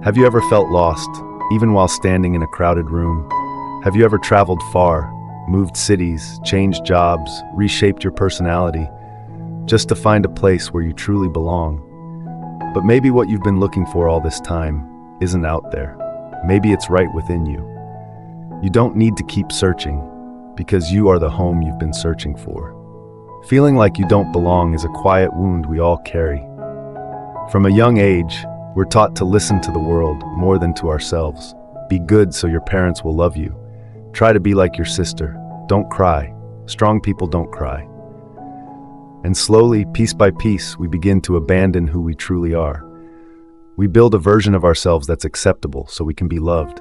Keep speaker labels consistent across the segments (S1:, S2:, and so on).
S1: Have you ever felt lost, even while standing in a crowded room? Have you ever traveled far, moved cities, changed jobs, reshaped your personality, just to find a place where you truly belong? But maybe what you've been looking for all this time isn't out there. Maybe it's right within you. You don't need to keep searching, because you are the home you've been searching for. Feeling like you don't belong is a quiet wound we all carry. From a young age, we're taught to listen to the world more than to ourselves. Be good so your parents will love you. Try to be like your sister. Don't cry. Strong people don't cry. And slowly, piece by piece, we begin to abandon who we truly are. We build a version of ourselves that's acceptable so we can be loved.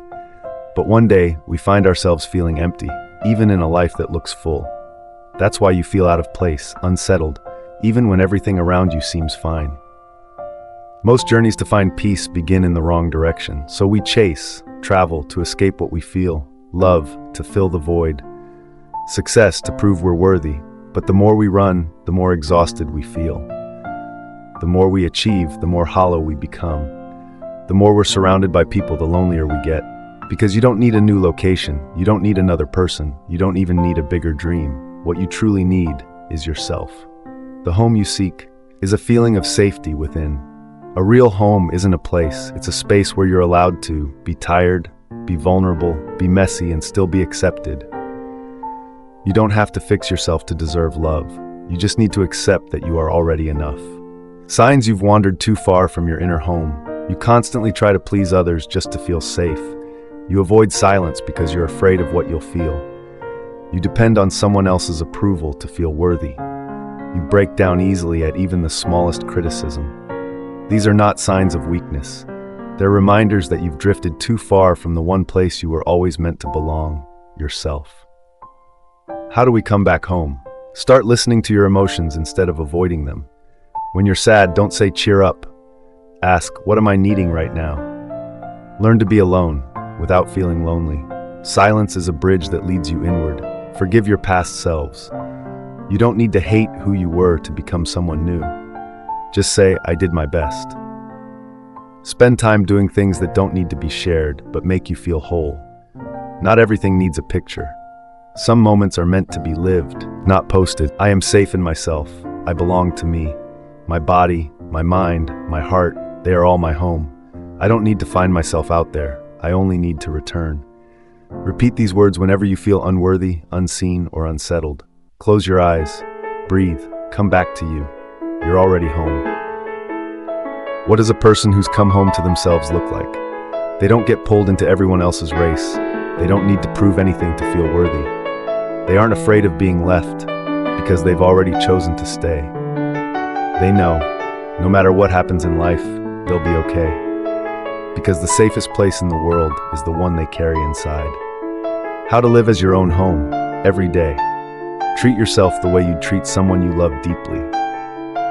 S1: But one day, we find ourselves feeling empty, even in a life that looks full. That's why you feel out of place, unsettled, even when everything around you seems fine. Most journeys to find peace begin in the wrong direction, so we chase, travel to escape what we feel, love to fill the void, success to prove we're worthy. But the more we run, the more exhausted we feel. The more we achieve, the more hollow we become. The more we're surrounded by people, the lonelier we get. Because you don't need a new location, you don't need another person, you don't even need a bigger dream. What you truly need is yourself. The home you seek is a feeling of safety within. A real home isn't a place, it's a space where you're allowed to be tired, be vulnerable, be messy, and still be accepted. You don't have to fix yourself to deserve love. You just need to accept that you are already enough. Signs you've wandered too far from your inner home. You constantly try to please others just to feel safe. You avoid silence because you're afraid of what you'll feel. You depend on someone else's approval to feel worthy. You break down easily at even the smallest criticism. These are not signs of weakness. They're reminders that you've drifted too far from the one place you were always meant to belong, yourself. How do we come back home? Start listening to your emotions instead of avoiding them. When you're sad, don't say cheer up. Ask, what am I needing right now? Learn to be alone without feeling lonely. Silence is a bridge that leads you inward. Forgive your past selves. You don't need to hate who you were to become someone new. Just say, I did my best. Spend time doing things that don't need to be shared, but make you feel whole. Not everything needs a picture. Some moments are meant to be lived, not posted. I am safe in myself. I belong to me. My body, my mind, my heart, they are all my home. I don't need to find myself out there. I only need to return. Repeat these words whenever you feel unworthy, unseen, or unsettled. Close your eyes. Breathe. Come back to you. You're already home. What does a person who's come home to themselves look like? They don't get pulled into everyone else's race. They don't need to prove anything to feel worthy. They aren't afraid of being left because they've already chosen to stay. They know, no matter what happens in life, they'll be okay. Because the safest place in the world is the one they carry inside. How to live as your own home, every day. Treat yourself the way you'd treat someone you love deeply.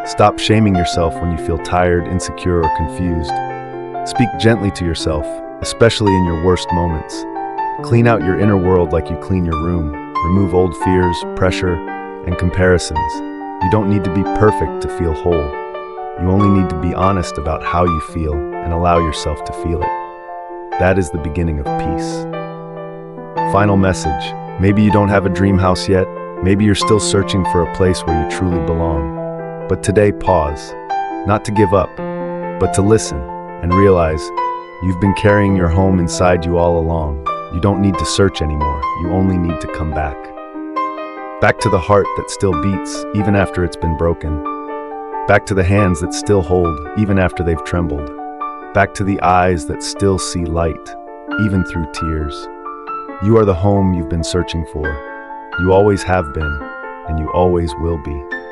S1: Stop shaming yourself when you feel tired, insecure, or confused. Speak gently to yourself, especially in your worst moments. Clean out your inner world like you clean your room. Remove old fears, pressure, and comparisons. You don't need to be perfect to feel whole. You only need to be honest about how you feel and allow yourself to feel it. That is the beginning of peace. Final message. Maybe you don't have a dream house yet. Maybe you're still searching for a place where you truly belong. But today, pause. Not to give up, but to listen and realize you've been carrying your home inside you all along. You don't need to search anymore. You only need to come back. Back to the heart that still beats, even after it's been broken. Back to the hands that still hold, even after they've trembled. Back to the eyes that still see light, even through tears. You are the home you've been searching for. You always have been, and you always will be.